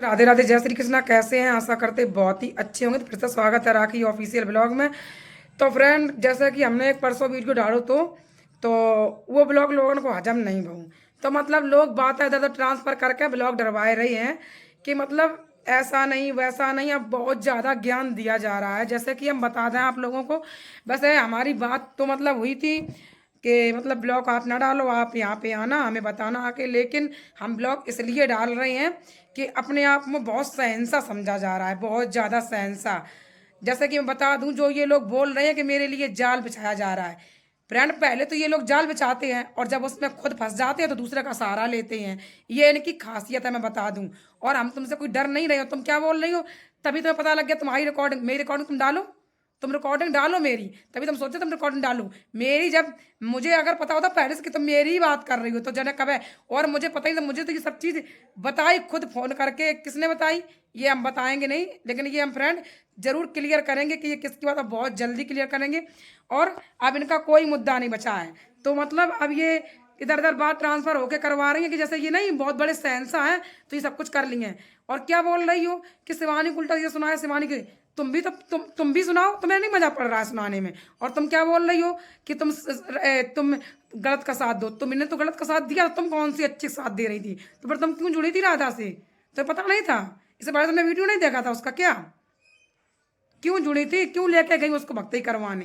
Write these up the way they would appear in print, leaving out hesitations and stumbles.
राधे राधे, जय श्री कृष्णा। कैसे हैं? आशा करते बहुत ही अच्छे होंगे। तो फिर से स्वागत है राखी ऑफिशियल ब्लॉग में। तो फ्रेंड, जैसा कि हमने एक परसों वीडियो डालो तो वो ब्लॉग लोगों को हजम नहीं भाऊ। तो मतलब लोग बात इधर उधर ट्रांसफर करके ब्लॉग डरवाए रही हैं कि मतलब ऐसा नहीं वैसा नहीं, अब बहुत ज़्यादा ज्ञान दिया जा रहा है। जैसे कि हम बता दें आप लोगों को, वैसे हमारी बात तो मतलब हुई थी कि मतलब ब्लॉग आप ना डालो, आप यहाँ पे आना, हमें बताना आके। लेकिन हम ब्लॉग इसलिए डाल रहे हैं कि अपने आप में बहुत शहंशाह समझा जा रहा है, बहुत ज़्यादा शहंशाह। जैसे कि मैं बता दूं, जो ये लोग बोल रहे हैं कि मेरे लिए जाल बिछाया जा रहा है। फ्रेंड, पहले तो ये लोग जाल बिछाते हैं और जब उसमें खुद फंस जाते हैं तो दूसरे का सहारा लेते हैं। ये इनकी खासियत है, मैं बता दूं। और हम तुमसे कोई डर नहीं रहे हो। तुम क्या बोल रही हो? तभी तुम्हें पता लग गया। तुम्हारी रिकॉर्डिंग, मेरी रिकॉर्डिंग तुम डालो, तुम रिकॉर्डिंग डालो मेरी, तभी तुम सोचो तुम रिकॉर्डिंग डालो मेरी। जब मुझे अगर पता होता पहले से कि तुम मेरी ही बात कर रही हो तो जने कब है। और मुझे पता ही था, मुझे तो ये सब चीज़ बताई खुद फोन करके। किसने बताई ये हम बताएंगे नहीं, लेकिन ये हम फ्रेंड जरूर क्लियर करेंगे कि ये किसकी बात है। बहुत जल्दी क्लियर करेंगे। और अब इनका कोई मुद्दा नहीं बचा है। तो मतलब अब ये इधर उधर बात ट्रांसफर होके करवा रही है कि जैसे ये नहीं बहुत बड़े शहंशाह हैं तो ये सब कुछ कर लिए हैं। और क्या बोल रही हो कि शिवानी को उल्टा ये सुनाया, शिवानी के तुम भी तो तुम भी सुनाओ, तुम्हें नहीं मजा पड़ रहा है सुनाने में। और तुम क्या बोल रही हो कि तुम गलत का साथ दो। तुमने तो गलत का साथ दिया, तुम कौन सी अच्छी साथ दे रही थी? तो फिर तुम क्यों जुड़ी थी राधा से? तो पता नहीं था? इससे पहले तुमने वीडियो नहीं देखा था उसका क्या? क्यों जुड़ी थी? क्यों लेके गई उसको भक्ति करवाने?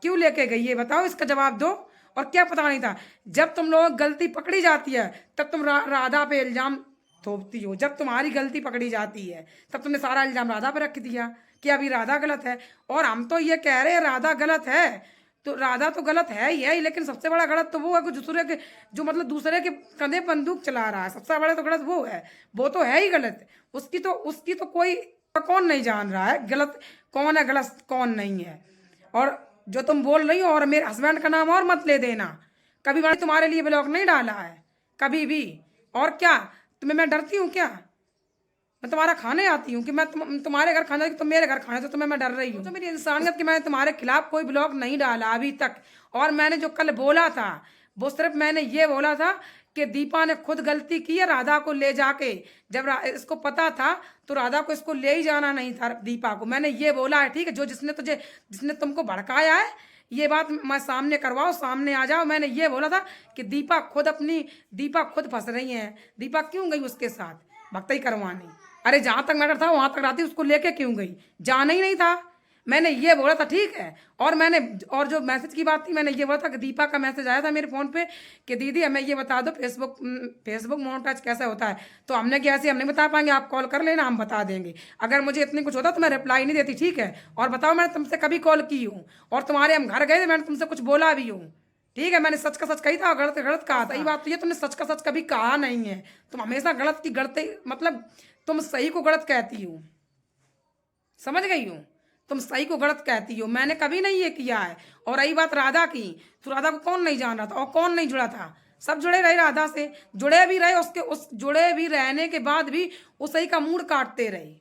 क्यों लेके गई ये बताओ, इसका जवाब दो। और क्या पता नहीं था? जब तुम लोग गलती पकड़ी जाती है तब तुम राधा पे इल्जाम थोपती हो। जब तुम्हारी गलती पकड़ी जाती है तब तुमने सारा इल्जाम राधा पे रख दिया कि अभी राधा गलत है। और हम तो ये कह रहे हैं राधा गलत है, तो राधा तो गलत है ही है, लेकिन सबसे बड़ा गलत तो वो है कि दूसरे के, जो मतलब दूसरे के कंधे बंदूक चला रहा है। सबसे बड़ा तो गलत वो है, वो तो है ही गलत। उसकी तो कोई कौन नहीं जान रहा है गलत कौन है, गलत कौन नहीं है। और जो तुम बोल रही हो, और मेरे हस्बैंड का नाम और मत ले देना। कभी मैंने तुम्हारे लिए ब्लॉग नहीं डाला है, कभी भी। और क्या तुम्हें मैं डरती हूँ क्या? मैं तुम्हारा खाने आती हूँ कि मैं तुम्हारे घर खाना कि तुम मेरे घर खाने, तो तुम्हें मैं डर रही हूँ? तो मेरी इंसानियत कि मैंने तुम्हारे खिलाफ कोई ब्लॉग नहीं डाला अभी तक। और मैंने जो कल बोला था वो सिर्फ मैंने ये बोला था कि दीपा ने खुद गलती की है राधा को ले जाके। जब इसको पता था तो राधा को इसको ले ही जाना नहीं था, दीपा को। मैंने ये बोला है, ठीक है? जो जिसने तुमको भड़काया है, ये बात मैं सामने करवाओ, सामने आ जाओ। मैंने ये बोला था कि दीपा खुद फंस रही है। दीपा क्यों गई उसके साथ भक्ति करवाने? अरे जहां तक मैटर था वहां तक रहती, उसको लेके क्यों गई? जाना ही नहीं था। मैंने ये बोला था, ठीक है? और जो मैसेज की बात थी, मैंने ये बोला था कि दीपा का मैसेज आया था मेरे फ़ोन पे कि दीदी हमें ये बता दो फेसबुक मोनेटाइज कैसे होता है। तो हमने कि ऐसे हम नहीं बता पाएंगे, आप कॉल कर लेना, हम बता देंगे। अगर मुझे इतनी कुछ होता तो मैं रिप्लाई नहीं देती, ठीक है? और बताओ, मैंने तुमसे कभी कॉल की हूँ? और तुम्हारे हम घर गए, मैंने तुमसे कुछ बोला भी हूँ? ठीक है, मैंने सच का सच कही था और गलत का गलत कहा था। ये बात तो ये तुमने सच का सच कभी कहा नहीं है। तुम हमेशा गलत की गलत, मतलब तुम सही को गलत कहती हो। समझ गई हो? तुम सही को गलत कहती हो, मैंने कभी नहीं ये किया है। और रही बात राधा की, तो राधा को कौन नहीं जान रहा था और कौन नहीं जुड़ा था? सब जुड़े रहे राधा से, जुड़े भी रहे, उसके उस जुड़े भी रहने के बाद भी उसी का मूड काटते रहे।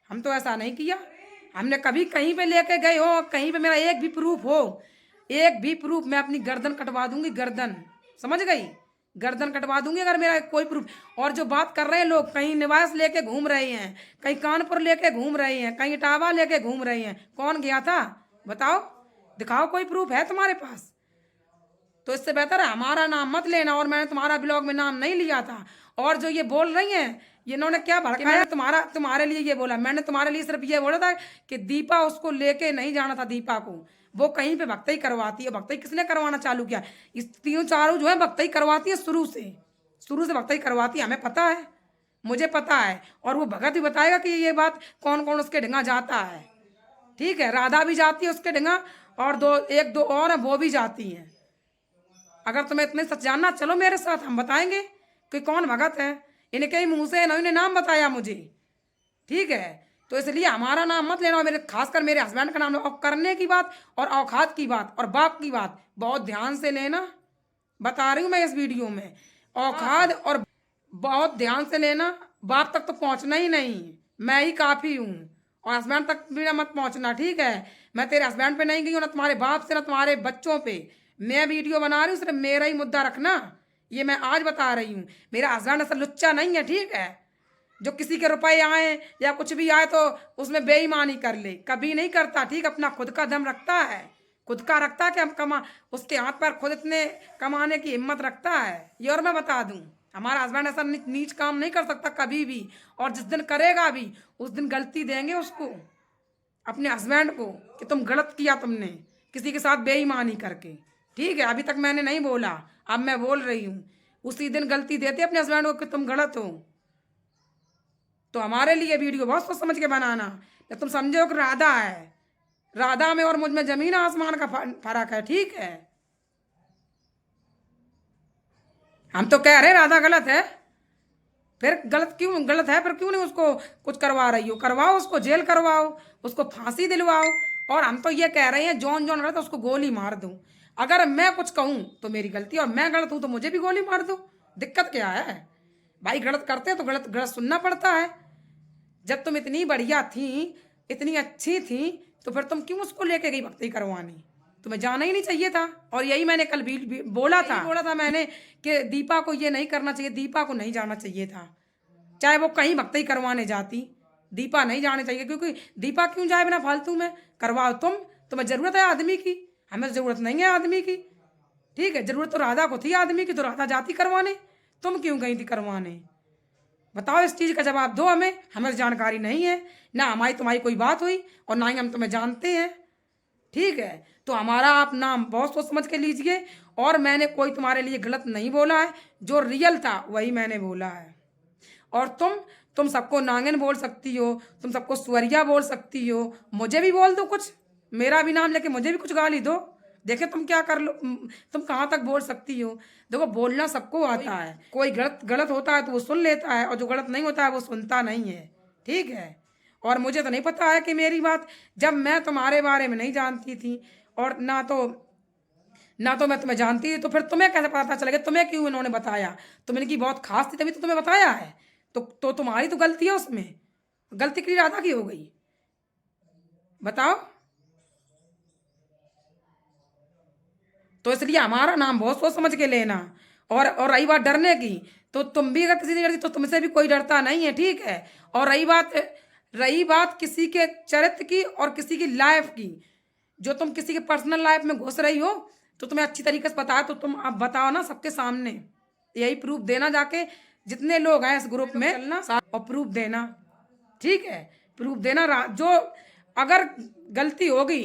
हम तो ऐसा नहीं किया। हमने कभी कहीं पे लेके गए हो, कहीं पे मेरा एक भी प्रूफ हो, एक भी प्रूफ, मैं अपनी गर्दन कटवा दूंगी, गर्दन। समझ गई? गर्दन कटवा दूंगी अगर मेरा कोई प्रूफ। और जो बात कर रहे हैं लोग, कहीं निवास लेके घूम रहे हैं, कहीं कानपुर लेके घूम रहे हैं, कहीं इटावा लेके घूम रहे हैं, कौन गया था बताओ? दिखाओ, कोई प्रूफ है तुम्हारे पास? तो इससे बेहतर है हमारा नाम मत लेना। और मैंने तुम्हारा ब्लॉग में नाम नहीं लिया था। और जो ये बोल रही हैं, ये इन्होंने क्या भड़काया? तुम्हारे लिए ये बोला, मैंने तुम्हारे लिए सिर्फ ये बोला था कि दीपा उसको लेके नहीं जाना था। दीपा को वो कहीं पे भक्ति करवाती है। भक्ति किसने करवाना चालू किया? इस तीनों चारों जो है भक्ति करवाती है, शुरू से भक्ति करवाती है, हमें पता है, मुझे पता है। और वो भगत भी बताएगा कि ये बात कौन कौन उसके ढिंगा जाता है। ठीक है, राधा भी जाती है उसके ढिंगा, और एक दो और है वो भी जाती हैं। अगर तुम्हें इतने सच जानना, चलो मेरे साथ, हम बताएंगे कि कौन भगत है। इनके ही मुंह से इन्होंने नाम बताया मुझे, ठीक है? तो इसलिए हमारा नाम मत लेना, मेरे खासकर मेरे हस्बैंड का नाम लो। और करने की बात और औकात की बात और बाप की बात बहुत ध्यान से लेना, बता रही हूँ मैं इस वीडियो में। औकात और बहुत ध्यान से लेना। बाप तक तो पहुँचना ही नहीं, मैं ही काफ़ी हूँ। और हस्बैंड तक भी ना मत पहुँचना, ठीक है? मैं तेरे हस्बैंड पे नहीं गई हूँ, ना तुम्हारे बाप से, ना तुम्हारे बच्चों पे। मैं वीडियो बना रही हूँ, सिर्फ मेरा ही मुद्दा रखना। ये मैं आज बता रही हूँ, मेरा हस्बैंड ऐसा लुच्चा नहीं है, ठीक है? जो किसी के रुपए आए या कुछ भी आए तो उसमें बेईमानी कर ले, कभी नहीं करता। ठीक, अपना खुद का दम रखता है, खुद का रखता है कि हम कमा, उसके हाथ पैर खुद इतने कमाने की हिम्मत रखता है। ये और मैं बता दूं, हमारा हस्बैंड ऐसा नीच काम नहीं कर सकता कभी भी, और जिस दिन करेगा भी उस दिन गलती देंगे उसको, अपने हस्बैंड को, कि तुम गलत किया तुमने किसी के साथ बेईमानी करके। ठीक है, अभी तक मैंने नहीं बोला, अब मैं बोल रही हूँ, उसी दिन गलती देते अपने हस्बैंड को कि तुम गलत हो। तो हमारे लिए वीडियो बहुत सोच समझ के बनाना। जब तुम समझो कि राधा है, राधा में और मुझ में जमीन आसमान का फर्क है। ठीक है, हम तो कह रहे राधा गलत है, फिर गलत क्यों, गलत है फिर क्यों नहीं उसको कुछ करवा रही हो? करवाओ, उसको जेल करवाओ, उसको फांसी दिलवाओ। और हम तो ये कह रहे हैं जॉन जॉन रहा तो उसको गोली मार दूं। अगर मैं कुछ कहूं तो मेरी गलती, और मैं गलत हूं तो मुझे भी गोली मार दो, दिक्कत क्या है भाई? गलत करते तो गलत गलत सुनना पड़ता है। जब तुम इतनी बढ़िया थी, इतनी अच्छी थी, तो फिर तुम क्यों उसको लेके गई भक्ति करवानी? तुम्हें जाना ही नहीं चाहिए था। और यही मैंने कल भी बोला था मैंने कि दीपा को ये नहीं करना चाहिए, दीपा को नहीं जाना चाहिए था। चाहे वो कहीं भक्ति करवाने जाती, दीपा नहीं जाने चाहिए, क्योंकि दीपा क्यों जाए बिना फालतू में? करवाओ तुम, तुम्हें जरूरत है आदमी की, हमें जरूरत नहीं है आदमी की। ठीक है, जरूरत तो राधा को थी आदमी की, तो राधा जाती करवाने, तुम क्यों गई थी करवाने? बताओ, इस चीज़ का जवाब दो हमें। हमें जानकारी नहीं है, ना हमारी तुम्हारी कोई बात हुई और ना ही हम तुम्हें जानते हैं। ठीक है, तो हमारा आप नाम बहुत सोच समझ के लीजिए। और मैंने कोई तुम्हारे लिए गलत नहीं बोला है, जो रियल था वही मैंने बोला है। और तुम सबको नांगन बोल सकती हो, तुम सबको सुअरिया बोल सकती हो, मुझे भी बोल दो कुछ, मेरा भी नाम लेके मुझे भी कुछ गाली दो, देखे तुम क्या कर लो, तुम कहाँ तक बोल सकती हो। देखो, बोलना सबको आता है, कोई गलत गलत होता है तो वो सुन लेता है, और जो गलत नहीं होता है वो सुनता नहीं है। ठीक है, और मुझे तो नहीं पता है कि मेरी बात, जब मैं तुम्हारे बारे में नहीं जानती थी और ना तो मैं तुम्हें जानती थी, तो फिर तुम्हें कैसे पता चलेगा? तुम्हें क्यों इन्होंने बताया? तुम इनकी बहुत खास थी तभी तो तुम्हें बताया है। तो तुम्हारी तो गलती है उसमें, गलती की राधा की हो गई, बताओ। तो इसलिए हमारा नाम बहुत सोच समझ के लेना। और रही बात डरने की, तो तुम भी अगर किसी से डरती तो तुमसे भी कोई डरता नहीं है। ठीक है, और रही बात किसी के चरित्र की और किसी की लाइफ की, जो तुम किसी के पर्सनल लाइफ में घुस रही हो, तो तुम्हें अच्छी तरीके से पता है, तो तुम अब बताओ ना सबके सामने, यही प्रूफ देना जाके, जितने लोग हैं इस ग्रुप में चलना और प्रूफ देना। ठीक है, प्रूफ देना जो अगर गलती होगी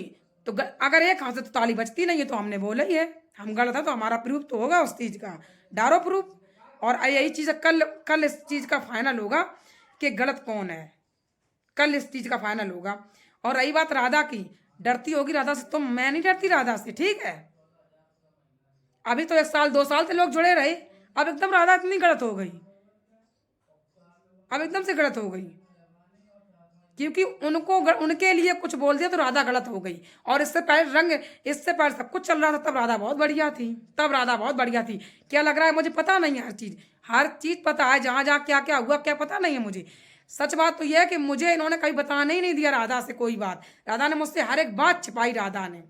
तो अगर एक हाथ से तो ताली बजती नहीं है, तो हमने बोला ही है हम गलत है, तो हमारा प्रूफ तो होगा उस चीज़ का, डारो प्रूफ। और यही चीज़ कल कल इस चीज़ का फाइनल होगा कि गलत कौन है, कल इस चीज़ का फाइनल होगा। और रही बात राधा की, डरती होगी राधा से, तो मैं नहीं डरती राधा से। ठीक है, अभी तो 1 साल 2 साल से लोग जुड़े रहे, अब एकदम राधा इतनी गलत हो गई, अब एकदम से गलत हो गई, क्योंकि उनके लिए कुछ बोल दिया तो राधा गलत हो गई। और इससे पहले सब कुछ चल रहा था, तब राधा बहुत बढ़िया थी, तब राधा बहुत बढ़िया थी। क्या लग रहा है मुझे पता नहीं है, हर चीज़ पता है, जहाँ जहाँ क्या क्या हुआ क्या पता नहीं है मुझे। सच बात तो यह है कि मुझे इन्होंने कभी बताने ही नहीं दिया राधा से कोई बात। राधा ने मुझसे हर एक बात छिपाई। राधा ने,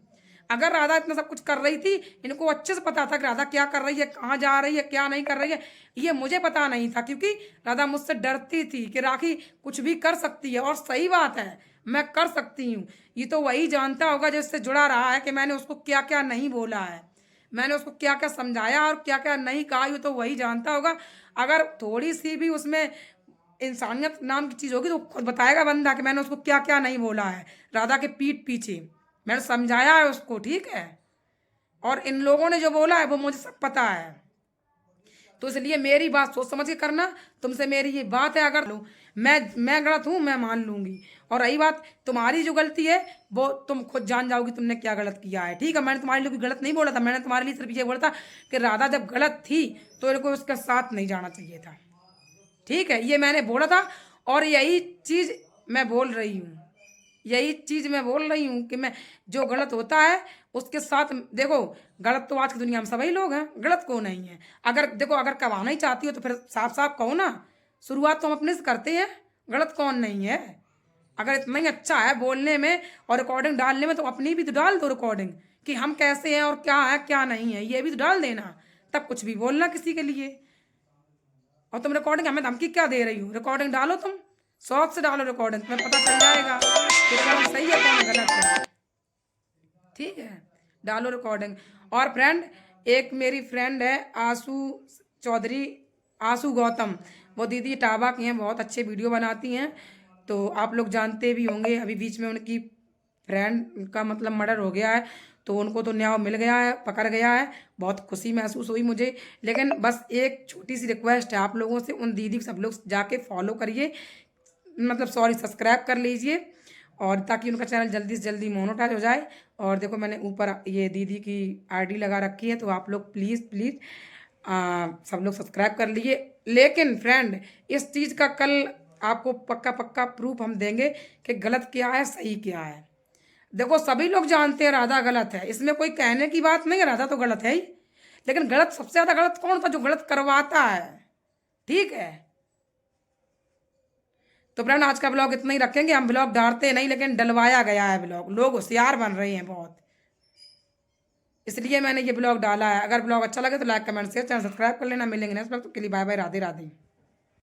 अगर राधा इतना सब कुछ कर रही थी, इनको अच्छे से पता था कि राधा क्या कर रही है, कहाँ जा रही है, क्या नहीं कर रही है। ये मुझे पता नहीं था, क्योंकि राधा मुझसे डरती थी कि राखी कुछ भी कर सकती है। और सही बात है, मैं कर सकती हूँ। ये तो वही जानता होगा जिससे जुड़ा रहा है कि मैंने उसको क्या क्या नहीं बोला है, मैंने उसको क्या क्या समझाया और क्या क्या नहीं कहा, ये तो वही जानता होगा। अगर थोड़ी सी भी उसमें इंसानियत नाम की चीज़ होगी तो खुद बताएगा बंदा कि मैंने उसको क्या क्या नहीं बोला है, राधा के पीठ पीछे मैंने समझाया है उसको। ठीक है, और इन लोगों ने जो बोला है वो मुझे सब पता है। तो इसलिए मेरी बात सोच समझ के करना। तुमसे मेरी ये बात है, अगर लो मैं गलत हूँ मैं मान लूंगी, और रही बात तुम्हारी जो गलती है वो तुम खुद जान जाओगी तुमने क्या गलत किया है। ठीक है, मैंने तुम्हारे लिए कोई गलत नहीं बोला था, मैंने तुम्हारे लिए सिर्फ ये बोला था कि राधा जब गलत थी तो इनको उसके साथ नहीं जाना चाहिए था। ठीक है, ये मैंने बोला था, और यही चीज़ मैं बोल रही हूँ, यही चीज़ मैं बोल रही हूँ कि मैं जो गलत होता है उसके साथ। देखो, गलत तो आज की दुनिया में सभी लोग हैं, गलत को नहीं है। अगर देखो, अगर कमाना ही चाहती हो तो फिर साफ साफ कहो ना, शुरुआत तो हम अपने से करते हैं, गलत कौन नहीं है। अगर इतना ही अच्छा है बोलने में और रिकॉर्डिंग डालने में, तो अपनी भी तो डाल दो रिकॉर्डिंग, कि हम कैसे हैं और क्या है क्या नहीं है, ये भी तो डाल देना, तब कुछ भी बोलना किसी के लिए। और तुम रिकॉर्डिंग हमें धमकी क्या दे रही हो? रिकॉर्डिंग डालो, तुम शौक से डालो रिकॉर्डिंग, तुम्हें पता चल जाएगा कि कौन सही है कौन गलत है। ठीक है, डालो रिकॉर्डिंग। और फ्रेंड, एक मेरी फ्रेंड है आशू चौधरी, आशू गौतम, वो दीदी टाबा की हैं, बहुत अच्छे वीडियो बनाती हैं, तो आप लोग जानते भी होंगे। अभी बीच में उनकी फ्रेंड का मतलब मर्डर हो गया है, तो उनको तो न्याय मिल गया है, पकड़ गया है, बहुत खुशी महसूस हुई मुझे। लेकिन बस एक छोटी सी रिक्वेस्ट है आप लोगों से, उन दीदी को सब लोग जाके फॉलो करिए, मतलब सॉरी सब्सक्राइब कर लीजिए, और ताकि उनका चैनल जल्दी से जल्दी मोनेटाइज हो जाए। और देखो मैंने ऊपर ये दीदी की आईडी लगा रखी है, तो आप लोग प्लीज़ प्लीज़ सब लोग सब्सक्राइब कर लीजिए। लेकिन फ्रेंड, इस चीज़ का कल आपको पक्का पक्का प्रूफ हम देंगे कि गलत क्या है सही क्या है। देखो सभी लोग जानते हैं राधा गलत है, इसमें कोई कहने की बात नहीं है, राधा तो गलत है ही, लेकिन गलत सबसे ज़्यादा गलत कौन था? जो गलत करवाता है। ठीक है, तो फ्रेंड आज का ब्लॉग इतना ही रखेंगे। हम ब्लॉग डालते नहीं, लेकिन डलवाया गया है ब्लॉग, लोग होशियार बन रहे हैं बहुत, इसलिए मैंने ये ब्लॉग डाला है। अगर ब्लॉग अच्छा लगे तो like comment share, channel subscribe कर लेना। मिलेंगे नेक्स्ट ब्लॉग, तो के लिए बाय बाय, राधे राधे।